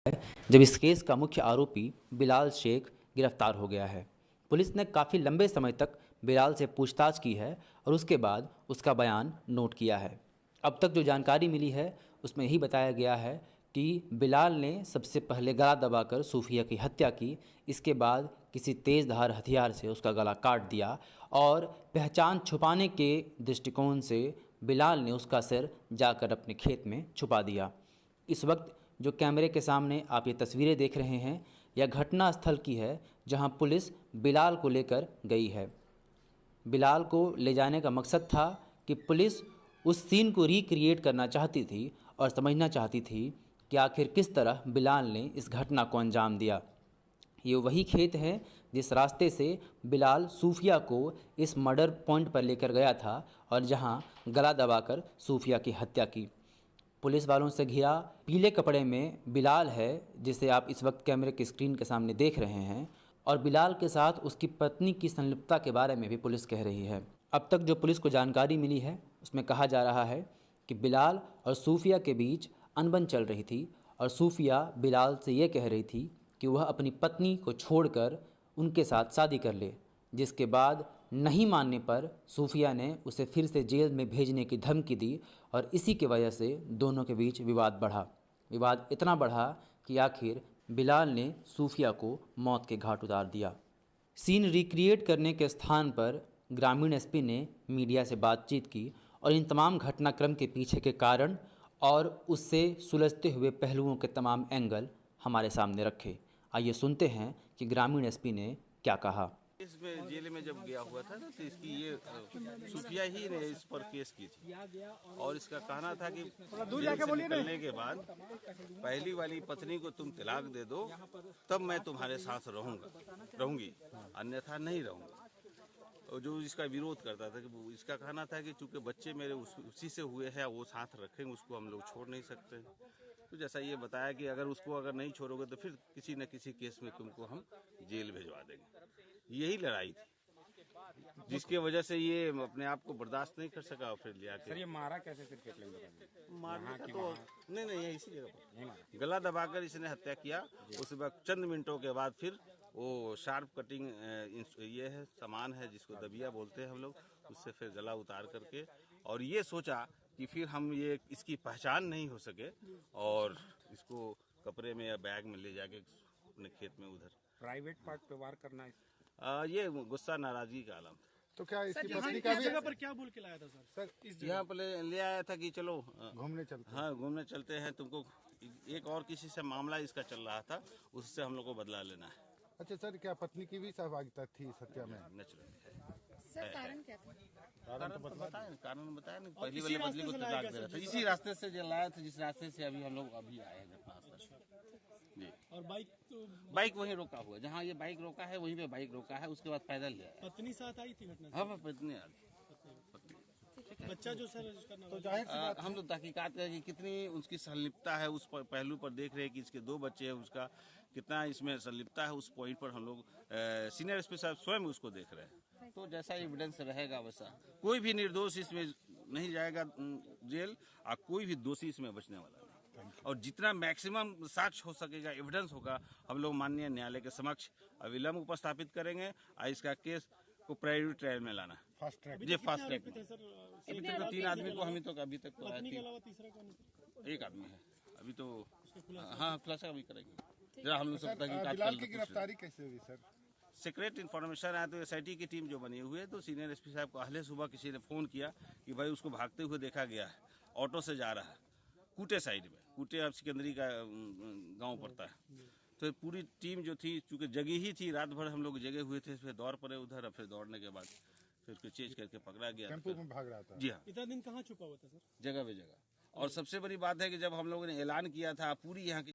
जब इस केस का मुख्य आरोपी बिलाल शेख गिरफ्तार हो गया है। पुलिस ने काफ़ी लंबे समय तक बिलाल से पूछताछ की है और उसके बाद उसका बयान नोट किया है। अब तक जो जानकारी मिली है उसमें यही बताया गया है कि बिलाल ने सबसे पहले गला दबाकर सूफिया की हत्या की, इसके बाद किसी तेज़धार हथियार से उसका गला काट दिया और पहचान छुपाने के दृष्टिकोण से बिलाल ने उसका सिर जाकर अपने खेत में छुपा दिया। इस वक्त जो कैमरे के सामने आप ये तस्वीरें देख रहे हैं, यह घटना स्थल की है जहां पुलिस बिलाल को लेकर गई है। बिलाल को ले जाने का मकसद था कि पुलिस उस सीन को रिक्रिएट करना चाहती थी और समझना चाहती थी कि आखिर किस तरह बिलाल ने इस घटना को अंजाम दिया। ये वही खेत है जिस रास्ते से बिलाल सूफिया को इस मर्डर पॉइंट पर लेकर गया था और जहां गला दबाकर सूफिया की हत्या की। पुलिस वालों से घिरा पीले कपड़े में बिलाल है, जिसे आप इस वक्त कैमरे की स्क्रीन के सामने देख रहे हैं, और बिलाल के साथ उसकी पत्नी की संलिप्तता के बारे में भी पुलिस कह रही है। अब तक जो पुलिस को जानकारी मिली है उसमें कहा जा रहा है कि बिलाल और सूफिया के बीच अनबन चल रही थी और सूफिया बिलाल से ये कह रही थी कि वह अपनी पत्नी को छोड़कर उनके साथ शादी कर ले, जिसके बाद नहीं मानने पर सूफिया ने उसे फिर से जेल में भेजने की धमकी दी और इसी की वजह से दोनों के बीच विवाद बढ़ा। विवाद इतना बढ़ा कि आखिर बिलाल ने सूफिया को मौत के घाट उतार दिया। सीन रिक्रिएट करने के स्थान पर ग्रामीण एसपी ने मीडिया से बातचीत की और इन तमाम घटनाक्रम के पीछे के कारण और उससे सुलझते हुए पहलुओं के तमाम एंगल हमारे सामने रखे। आइए सुनते हैं कि ग्रामीण एसपी ने क्या कहा। इसमें जेल में जब गया हुआ था ना तो इसकी ये सूफिया ही ने इस पर केस की थी और इसका कहना था कि जेल से निकलने के बाद पहली वाली पत्नी को तुम तलाक दे दो तब मैं तुम्हारे साथ रहूंगी, अन्यथा नहीं रहूंगा। और जो इसका विरोध करता था कि इसका कहना था कि चूंकि बच्चे मेरे उसी से हुए हैं, वो साथ रखेंगे, उसको हम लोग छोड़ नहीं सकते। तो जैसा ये बताया कि अगर नहीं छोड़ोगे तो फिर किसी न किसी केस में तुमको हम जेल भिजवा देंगे। यही लड़ाई थी जिसकी वजह से ये अपने आप को बर्दाश्त नहीं कर सका और फिर लिया सर ये मारा कैसे फिर खेत में? मारने का तो नहीं इसी जगह पर गला दबाकर इसने हत्या किया। उसके बाद चंद मिनटों के बाद फिर वो शार्प कटिंग ये है सामान है जिसको दबिया बोलते हैं हम लोग, उससे फिर गला उतार करके और ये सोचा कि फिर हम ये इसकी पहचान नहीं हो सके और इसको कपड़े में या बैग में ले जाके अपने खेत में उधर प्राइवेट पार्ट पे वार करना है। ये गुस्सा नाराजगी का आलम था। तो क्या इसकी पत्नी का भी जगह पर क्या बोल के लाया था सर? इस यहाँ पर ले आया था कि चलो घूमने चलते हैं, तुमको एक और किसी से मामला इसका चल रहा था, उससे हम लोग को बदला लेना है। अच्छा सर, क्या पत्नी की भी सहभागिता थी इस हत्या में? सर कारण क्या था? कारण बताया ना, पहली वाली पत्नी को तलाक दे रहा था, इसी रास्ते से जलाया था जिस रास्ते से अभी हम लोग अभी आए हैं घटनास्थल जी। और बाइक वहीं रोका हुआ, जहाँ ये बाइक रोका है वहीं पे बाइक रोका है, उसके बाद पैदल ले आया। पत्नी साथ आई थी घटना? हाँ पत्नी आ गई। बच्चा जो सर तो जाहिर सी बात हम लोग तहकीकात करें कि कितनी उसकी संलिप्तता है, उस पहलू पर देख रहे हैं कि इसके 2 बच्चे हैं, उसका कितना इसमें संलिप्तता है, उस पॉइंट पर हम लोग सीनियर एसपी साहब स्वयं उसको देख रहे हैं। तो जैसा एविडेंस रहेगा वैसा कोई भी निर्दोष इसमें नहीं जाएगा जेल और कोई भी दोषी इसमें बचने वाला नहीं। और जितना मैक्सिमम साक्ष्य हो सकेगा, एविडेंस होगा, हम लोग माननीय न्यायालय के समक्ष अविलंब उपस्थापित करेंगे और इसका केस को प्रायोरिटी ट्रायल में लाना। फास्ट ट्रैक जी फास्ट ट्रैक में। सर अभी तक तो 3 आदमी को हम तो अभी तक तो पत्नी के अलावा तीसरा कौन है? एक आदमी है अभी तो। हाँ खुलासा अभी करेंगे जरा हम लोग सब बिलाल की गिरफ्तारी कैसे हुई सर? सीक्रेट इन्फॉर्मेशन आया तो एसआईटी की टीम जो बनी हुई है, तो सीनियर एसपी साहब को अहले सुबह किसी ने फोन किया कि भाई उसको भागते हुए देखा गया है, ऑटो से जा रहा है कूटे साइड में, कूटे अब सिकंदरी का गांव पड़ता है। तो पूरी टीम जो थी चूंकि जगी ही थी, रात भर हम लोग जगे हुए थे, फिर दौड़ पड़े उधर, फिर दौड़ने के बाद फिर उसको चेंज करके पकड़ा गया। टेंपो में भाग रहा था? जी हाँ, इतना दिन कहाँ छुपा हुआ था सर? जगह पे जगह। और सबसे बड़ी बात है कि जब हम लोगों ने ऐलान किया था पूरी यहाँ की